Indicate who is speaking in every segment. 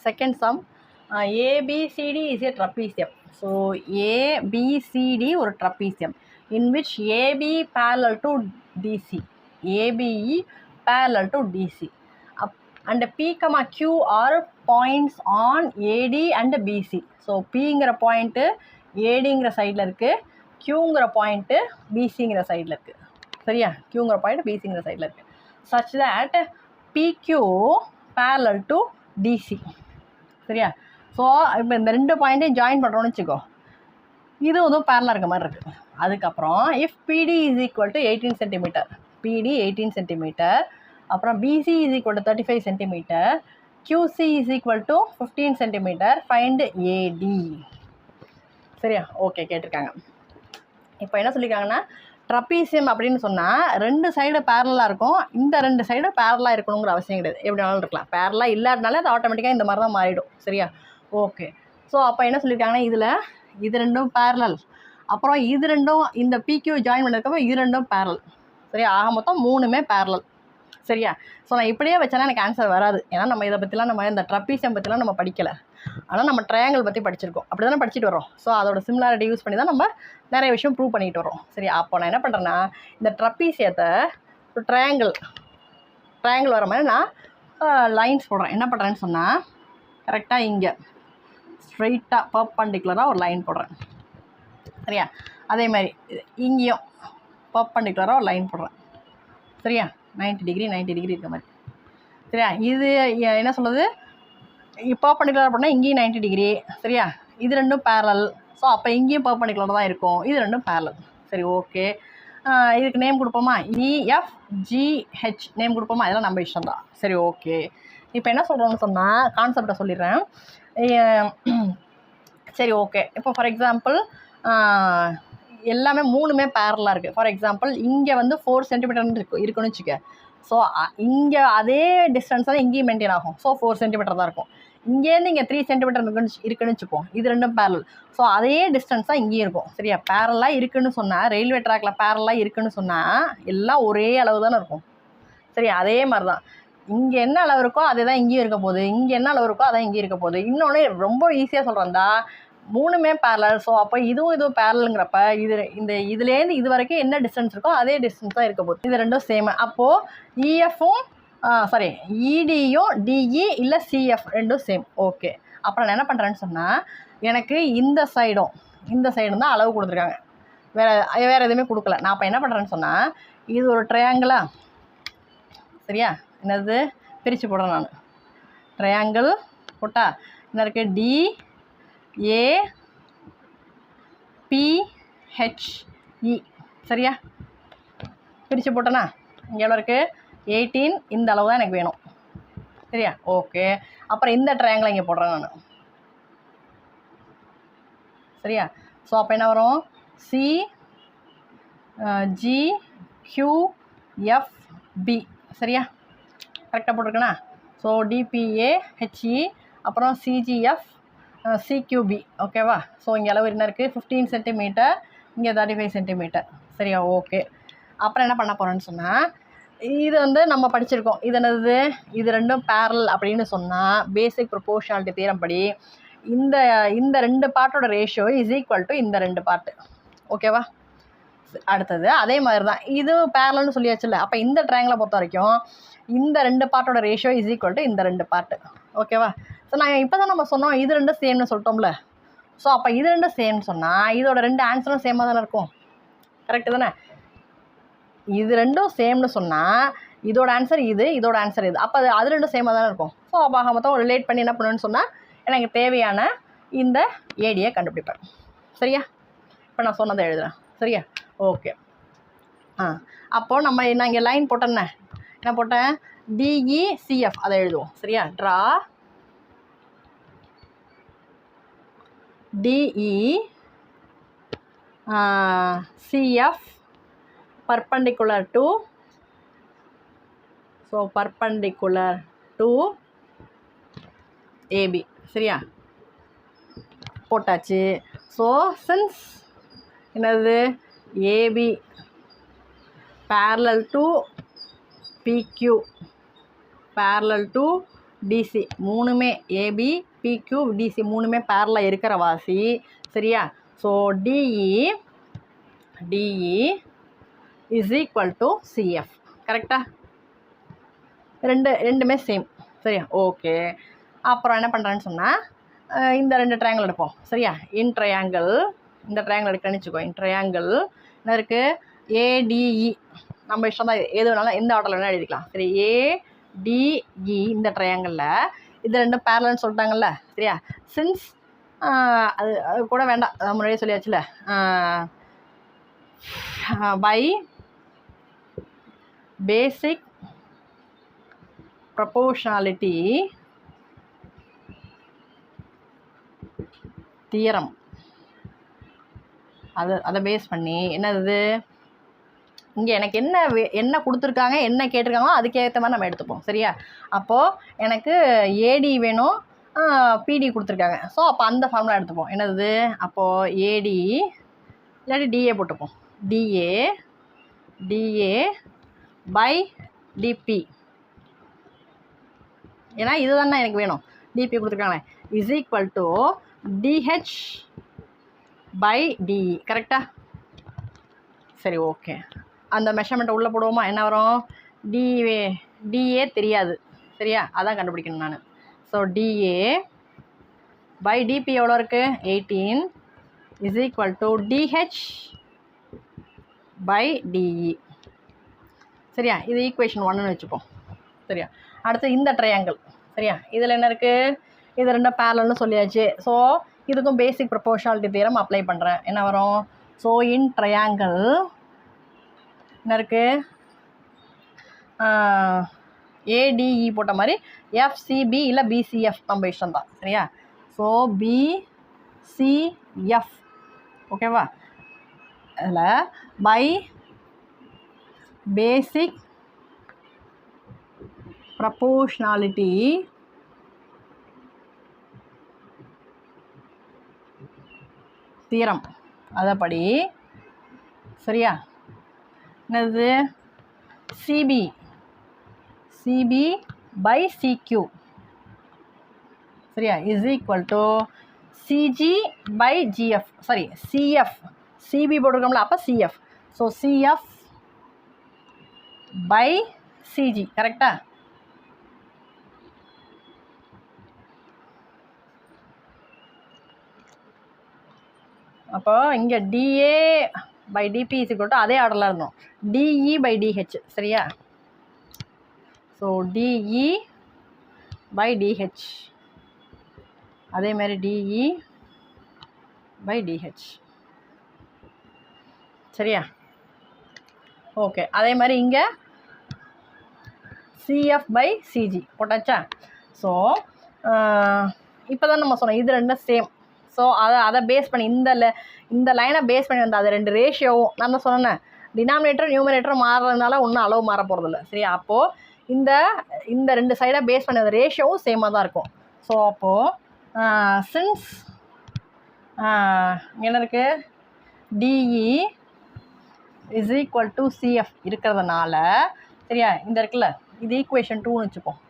Speaker 1: second sum. ABCD is a trapezium. So ABCD or trapezium in which AB parallel to DC. ABE parallel to DC. And P, Q are points on AD and BC. So Pங்கிற point ஏடிங்கிற சைடில் இருக்குது, Qங்கிற point பிசிங்கிற சைடில் இருக்குது. சரியா? Qங்கிற point பிசிங்கிற சைடில் இருக்குது. such that PQ parallel to DC. சரியா? ஸோ இப்போ இந்த ரெண்டு பாயிண்ட்டையும் ஜாயின் பண்ணுறோன்னு வச்சுக்கோ, இது வந்து பேரலாக இருக்க மாதிரி இருக்குது. அதுக்கப்புறம் if PD is equal to 18 centimetre, PD 18 centimetre, அப்புறம் BC is equal to 35 centimetre, QC is equal to 15 centimetre, find AD. சரியா? ஓகே, கேட்டிருக்காங்க. இப்போ என்ன சொல்லியிருக்காங்கன்னா, ட்ரப்பீசியம் அப்படின்னு சொன்னால் ரெண்டு சைடு பேரலாக இருக்கும், இந்த ரெண்டு சைடு பேரலாக இருக்கணுங்கிற அவசியம் கிடையாது, எப்படி வேணாலும் இருக்கலாம். பேரலாக இல்லாதனால அது ஆட்டோமேட்டிக்காக இந்த மாதிரி தான் மாறிடும். சரியா? ஓகே. ஸோ அப்போ என்ன சொல்லியிருக்காங்கன்னா, இதில் இது ரெண்டும் பேரலல், அப்புறம் இது ரெண்டும் இந்த PQ ஜாயின் பண்ணதுக்கப்புறம் இது ரெண்டும் பேரல். சரியா? ஆக மொத்தம் மூணுமே பேரலல். சரியா? ஸோ நான் இப்படியே வச்சேன்னா எனக்கு ஆன்சர் வராது. ஏன்னா நம்ம இதை பற்றிலாம் நம்ம இந்த ட்ரப்பீசியம் பற்றிலாம் நம்ம படிக்கலை. ஆனால் நம்ம ட்ரையாங்கிள் பற்றி படிச்சிருக்கோம், அப்படி தானே படிச்சுட்டு வரோம். ஸோ அதோட சிமிலாரிட்டி யூஸ் பண்ணி தான் நம்ம நிறைய விஷயம் ப்ரூவ் பண்ணிட்டு வரோம். சரி, அப்போ நான் என்ன பண்ணுறேன்னா, இந்த ட்ரப்பீசியத்தை ட்ரையாங்கிள் வர மாதிரி நான் லைன்ஸ் போடுறேன். என்ன பண்ணுறேன்னு சொன்னால், கரெக்டாக இங்கே ஸ்ட்ரைட்டாக பர்பண்டிகுலராக ஒரு லைன் போடுறேன். சரியா? அதே மாதிரி இங்கேயும் பர்பண்டிகுலராக ஒரு லைன் போடுறேன். சரியா? 90 டிகிரி இருக்க மாதிரி. சரியா? இது என்ன சொல்லுது, பர்பண்டிகுலர் பண்ணால் இங்கேயும் 90 டிகிரி. சரியா? இது ரெண்டும் பேரலல். ஸோ அப்போ இங்கேயும் பர்பண்டிகுலர் தான் இருக்கும், இது ரெண்டும் பேரலல். சரி, ஓகே. இதுக்கு நேம் கொடுப்போமா, EFGH நேம் கொடுப்போமா, இதெல்லாம் நம்ம இஷ்டம் தான். சரி, ஓகே. இப்போ என்ன சொல்கிறோன்னு சொன்னால், கான்செப்டை சொல்லிடுறேன். சரி, ஓகே. இப்போ ஃபார் எக்ஸாம்பிள் எல்லாமே மூணுமே பேரலாக இருக்குது. ஃபார் எக்ஸாம்பிள் இங்கே வந்து 4 சென்டிமீட்டர் இருக்குன்னு வச்சுக்க. ஸோ இங்கே அதே டிஸ்டன்ஸ் தான் இங்கேயும் மெயின்டைன் ஆகும். ஸோ 4 சென்டிமீட்டர் தான் இருக்கும். இங்கேருந்து இங்கே 3 சென்டிமீட்டர் இருக்குன்னு வச்சுப்போம். இது ரெண்டும் பேரல். ஸோ அதே டிஸ்டன்ஸ் தான் இங்கேயும் இருக்கும். சரியா? பேரலாக இருக்குன்னு சொன்னால், ரயில்வே ட்ராக்கில் பேரலாக இருக்குன்னு சொன்னால் எல்லாம் ஒரே அளவு தானே இருக்கும். சரி, அதே மாதிரி தான் இங்கே என்ன அளவு இருக்கோ அதே தான் இங்கேயும் இருக்க போகுது, இங்கே என்ன அளவு இருக்கோ அதான் இங்கேயும் இருக்க போகுது. இன்னொன்று ரொம்ப ஈஸியாக சொல்கிறேன்டா, மூணுமே பேரலல். ஸோ அப்போ இதுவும் பேரலுங்கிறப்ப இதுலேருந்து இது வரைக்கும் என்ன டிஸ்டன்ஸ் இருக்கோ அதே டிஸ்டன்ஸ் தான் இருக்க போகுது. இது ரெண்டும் சேம். அப்போது EFும் EDயும் DE இல்லை CF ரெண்டும் சேம். ஓகே. அப்புறம் நான் என்ன பண்ணுறேன்னு சொன்னால், எனக்கு இந்த சைடும் தான் அளவு கொடுத்துருக்காங்க, வேறு எதுவுமே கொடுக்கல. நான் அப்போ என்ன பண்ணுறேன்னு சொன்னால், இது ஒரு ட்ரையாங்கிளா. சரியா? என்னது பிரித்து போடுறேன் நான். ட்ரையாங்கிள் போட்டா என்ன இருக்குது, DAPHE. சரியா? பிரித்து போட்டேன்னா இங்கே எவ்வளோ இருக்குது, 18. இந்த அளவு தான் எனக்கு வேணும். சரியா? ஓகே. அப்புறம் இந்த ட்ரையாங்கிளை இங்கே போடுறேன் நான். சரியா? ஸோ அப்போ என்ன வரும், CGQFB. சரியா? கரெக்டாக போட்டிருக்கேண்ணா. ஸோ DPAHE அப்புறம் CGF CQB. ஓகேவா? ஸோ இங்கே அளவு என்ன இருக்குது, 15 சென்டிமீட்டர், இங்கே 35 சென்டிமீட்டர். சரியா? ஓகே. அப்புறம் என்ன பண்ண போகிறேன்னு சொன்னால், இது வந்து நம்ம படிச்சிருக்கோம். இது என்னது, இது ரெண்டும் பேரல் அப்படின்னு சொன்னால் பேசிக் ப்ரொபோர்ஷனாலிட்டி தியரம் படி இந்த ரெண்டு பார்ட்டோட ரேஷியோ இஸ் ஈக்குவல் டு இந்த ரெண்டு பார்ட்டு. ஓகேவா? அடுத்தது அதே மாதிரி தான் இது பேரலல்னு சொல்லியாச்சுல்ல. அப்போ இந்த ட்ரையாங்கிளை பொறுத்த வரைக்கும் இந்த ரெண்டு பார்ட்டோட ரேஷியோ இஸ் ஈக்குவல் டு இந்த ரெண்டு பார்ட்டு. ஓகேவா? ஸோ நாங்கள் இப்போ தான் நம்ம சொன்னோம் இது ரெண்டும் சேம்னு சொல்லிட்டோம்ல. ஸோ அப்போ இது ரெண்டும் சேம்னு சொன்னால் இதோட ரெண்டு ஆன்சரும் சேமாக தானே இருக்கும். கரெக்டு தானே? இது ரெண்டும் சேம்னு சொன்னால் இதோட ஆன்சர் இது, இதோட ஆன்சர் இது. அப்போ அது ரெண்டும் சேமாக தானே இருக்கும். ஸோ அப்போ மொத்தம் ரிலேட் பண்ணி என்ன பண்ணுவேன்னு சொன்னால் எனக்கு தேவையான இந்த ஏடியை கண்டுபிடிப்பேன். சரியா? இப்போ நான் சொன்னதை எழுதுகிறேன். சரியா? ஓகே. அப்போது நான் இங்கே லைன் போட்டேன்னே, என்ன போட்டேன், DECF அதை எழுதுவோம். சரியா? Draw DECF perpendicular to, so perpendicular to AB. சரியா? போட்டாச்சு. ஸோ சின்ஸ் என்னது, AB parallel to PQ parallel to DC மூணுமே ஏபி பிக்யூ டிசி மூணுமே பேரலாக இருக்கிற வாசி சரியா. So DE is equal to CF. கரெக்டா? ரெண்டுமே சேம் சரியா. ஓகே, அப்புறம் என்ன பண்ணுறேன்னு சொன்னால் இந்த 2 ட்ரையாங்கிள் எடுப்போம் சரியா. இன் ட்ரையாங்கிள் இந்த ட்ரையாங்கிள் எடுக்கிறேன்னு வச்சுக்கோ. இன் ட்ரையாங்கிள் என்ன இருக்குது? ஏடிஇ நம்ம இஷ்டம் தான், எது வேணாலும் எந்த ஆர்டரில் வேணால் எழுதிக்கலாம் சரி. ஏடிஇ இந்த ட்ரையாங்கிளில் இது 2 பேரலல்னு சொல்லிட்டாங்கல்ல சரியா. சின்ஸ் அது கூட வேண்டாம், முன்னாடியே சொல்லியாச்சுல. பை பேசிக் ப்ரொபோர்ஷனாலிட்டி தியரம் அதை பேஸ் பண்ணி என்னது இங்கே எனக்கு என்ன கொடுத்துருக்காங்க என்ன கேட்டிருக்காங்களோ அதுக்கேற்ற மாதிரி நம்ம எடுத்துப்போம் சரியா. அப்போது எனக்கு ஏடி வேணும், பிடி கொடுத்துருக்காங்க. ஸோ அப்போ அந்த ஃபார்முலா எடுத்துப்போம். என்னது அப்போது ஏடி இல்லாட்டி டிஏ போட்டுப்போம். டிஏ பை டிபி, ஏன்னா இது தானே எனக்கு வேணும். டிபி கொடுத்துருக்காங்களே is equal to DH by DE. கரெக்டா? சரி ஓகே, அந்த மெஷர்மெண்ட்டை உள்ளே போடுவோமா? என்ன வரும்? டிஏ தெரியாது சரியா, அதான் கண்டுபிடிக்கணும் நான். ஸோ டிஏ பை டிபி எவ்வளோ இருக்குது? 18 is equal to DH by DE சரியா. இது ஈக்குவேஷன் 1ன்னு வச்சுப்போம் சரியா. அடுத்து இந்த ட்ரையாங்கிள் சரியா. இதில் என்ன இருக்குது? இது 2 பேரலல்னு சொல்லியாச்சு. ஸோ இதுக்கும் பேசிக் ப்ரொபோர்ஷனாலிட்டி தியரம் அப்ளை பண்ணுறேன். என்ன வரும்? ஸோ இன் ட்ரையாங்கிள் என்ன இருக்குது? ஏடிஇ போட்ட மாதிரி எஃப்சிபி இல்லை பிசிஎஃப் நம்ம இஷ்டம் தான் சரியா. ஸோ பிசிஎஃப் ஓகேவா. அதில் பை பேசிக் ப்ரொபோர்ஷனாலிட்டி தியரம் அதைப்படி சரியா. என்னது? சிபி பை சிக்யூ சரியா is equal to CG by GF sorry CF. CB போட்டிருக்கோம்ல, அப்போ CF. So CF by CG. கரெக்டா? அப்போ இங்கே DA by DB is equal to அதே ஆர்டரில் இருந்தோம். டிஇ பை டிஹெச் சரியா. ஸோ டிஇ பை டிஹெச் அதேமாதிரி டிஇ பை டிஹெச் சரியா. ஓகே, அதே மாதிரி இங்கே சிஎஃப் பை சிஜி போட்டாச்சா. ஸோ இப்போ தான் நம்ம சொன்னோம் இது 2 சேம். ஸோ அதை பேஸ் பண்ணி இந்த லைனை பேஸ் பண்ணி வந்தால் அது 2 ரேஷியோவும் நான் தான் சொன்னேன். டினாமினேட்டர் நியூமரேட்டர் மாறுறதுனால ஒன்றும் அளவு மாற போகிறதில்ல சரியா. அப்போது இந்த 2 சைடை பேஸ் பண்ணி அந்த ரேஷியோவும் சேமாக தான் இருக்கும். ஸோ அப்போது சின்ஸ் என்ன இருக்குது? DE is equal to CF இருக்கிறதுனால சரியா. இந்த இருக்குல்ல, இது ஈக்குவேஷன் 2ன்னு வச்சுப்போம்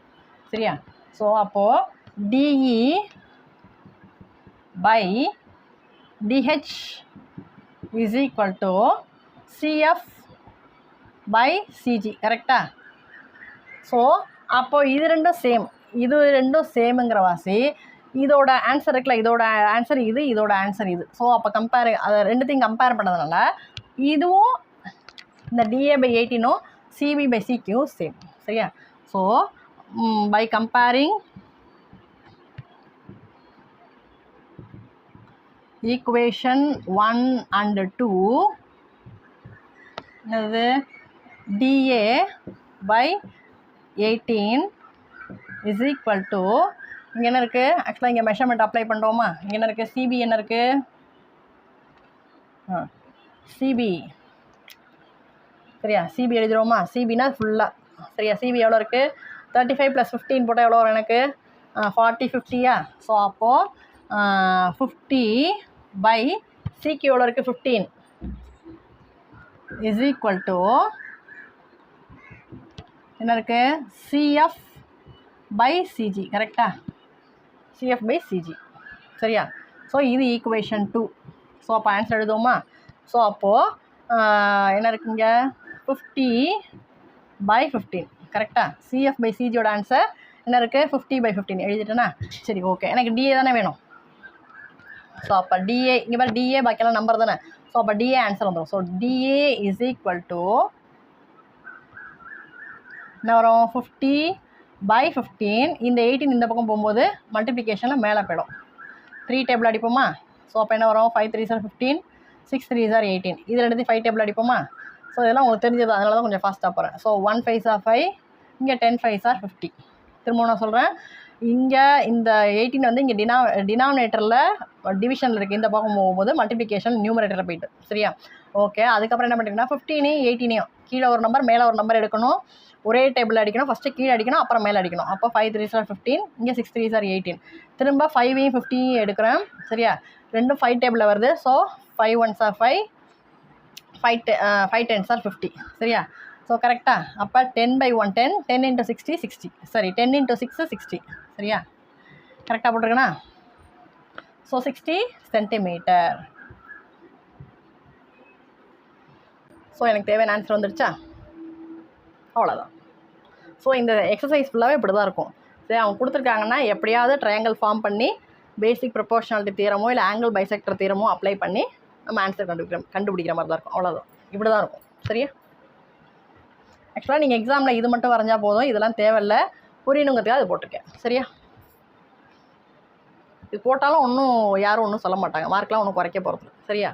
Speaker 1: சரியா. ஸோ அப்போது DE by dh is equal to cf by cg. கரெக்டா? ஸோ அப்போ இது 2 சேம், இது 2 சேமுங்கிற வாசி இதோட ஆன்சர் இருக்குல்ல, இதோட ஆன்சர் இது, இதோட ஆன்சர் இது. ஸோ அப்போ அதை 2த்தையும் கம்பேர் பண்ணதுனால இதுவும் இந்த டிஏ பை 18ம் சிபி பை சிக்யூ சேம் சரியா. So by comparing equation 1 and 2 என்னது? DA by 18 is equal to இங்கே என்ன இருக்குது? ஆக்சுவலாக இங்கே மெஷர்மெண்ட் அப்ளை பண்ணுறோமா? இங்கே என்ன இருக்குது? சிபி என்ன இருக்குது? சிபி சரியா. சிபி எழுதிடுவோமா? சிபினா ஃபுல்லாக சரியா. சிபி எவ்வளோ இருக்குது? 35 + 15 போட்டால் எவ்வளோ வரும் எனக்கு? 40 50யா. ஸோ அப்போது 50 பை சிக்கு எவ்வளோ இருக்குது? 15 இஸ் ஈக்குவல் டு என்ன இருக்குது? CF by CG. கரெக்டா? CF by CG. சரியா? ஸோ இது ஈக்குவேஷன் 2. ஸோ அப்போ ஆன்சர் எழுதுவோமா? ஸோ அப்போது என்ன இருக்குங்க? 50/15. கரெக்டாக? சிஎஃப் பை சிஜியோட ஆன்சர் என்ன இருக்குது? 50/15 எழுதிட்டேன்னா சரி, ஓகே. எனக்கு டிஏ தானே வேணும். ஸோ அப்போ டிஏ இங்கே பாரு, டிஏ பாக்கியெல்லாம் நம்பர் தானே. ஸோ அப்போ டிஏ ஆன்சர் வந்துடும். So DA is equal to என்ன வரும்? 50/15. இந்த 18 இந்த பக்கம் போகும்போது மல்டிப்ளிகேஷனில் மேலே போயிடும். 3 டேபிள் அடிப்போமா? ஸோ அப்போ என்ன வரும்? 5 3s are 15, 6 3s are 18. இது ரெண்டுத்தையும் 5 டேபிள் அடிப்போமா? ஸோ இதெல்லாம் உங்களுக்கு தெரிஞ்சது, அதனால தான் கொஞ்சம் ஃபாஸ்ட்டாக போகிறேன். ஸோ 1 5s are 5, இங்கே 10 5s are 50. திரும்ப நான் சொல்கிறேன், இங்கே இந்த 18 வந்து இங்கே டினாமினேட்டரில் டிவிஷனில் இருக்குது. இந்த பக்கம் போகும்போது மல்டிப்ளிகேஷன் நியூமரேட்டரில் போயிட்டு. சரியா? ஓகே. அதுக்கப்புறம் என்ன பண்ணுறீங்கன்னா 15 18 கீழே ஒரு நம்பர் மேலே ஒரு நம்பர் எடுக்கணும். ஒரே டேபிள் அடிக்கணும். ஃபஸ்ட்டு கீழே அடிக்கணும், அப்புறம் மேலே அடிக்கணும். அப்போ 5 3s are 15, இங்கே 6 3s are 18. திரும்ப 5ஐயும் 50ஐயும் எடுக்கிறேன். சரியா? ரெண்டும் 5 டேபிளில் வருது. So 5 1s are 5, 5 10s are 50. சரியா? ஸோ கரெக்டாக? அப்போ 10/1 10, 10 × 60 60. சரி, 10 × 6 60. சரியா? கரெக்டாக போட்டிருக்கேண்ணா? So 60 centimetre. ஸோ எனக்கு தேவையான ஆன்சர் வந்துருச்சா? அவ்வளோதான். ஸோ இந்த எக்ஸசைஸ் ஃபுல்லாகவே இப்படி தான் இருக்கும். சரி, அவங்க கொடுத்துருக்காங்கன்னா எப்படியாவது ட்ரையாங்கிள் ஃபார்ம் பண்ணி பேசிக் ப்ரொபோர்ஷனாலிட்டி தியரமோ இல்லை ஆங்கிள் பைசெக்டர் தியரமோ அப்ளை பண்ணி நம்ம ஆன்சர் கண்டுபிடிக்கிற மாதிரி தான் இருக்கும். அவ்வளோதான். இப்படி தான் இருக்கும். சரியா? ஆக்சுவலாக நீங்கள் எக்ஸாமில் இது மட்டும் வரைஞ்சா போதும், இதெல்லாம் தேவையில்லை. புரியணுங்கிறதுக்காக அது போட்டிருக்கேன். சரியா? இது போட்டாலும் யாரும் ஒன்றும் சொல்ல மாட்டாங்க, மார்க்கெலாம் ஒன்றும் குறைக்க போகிறது. சரியா?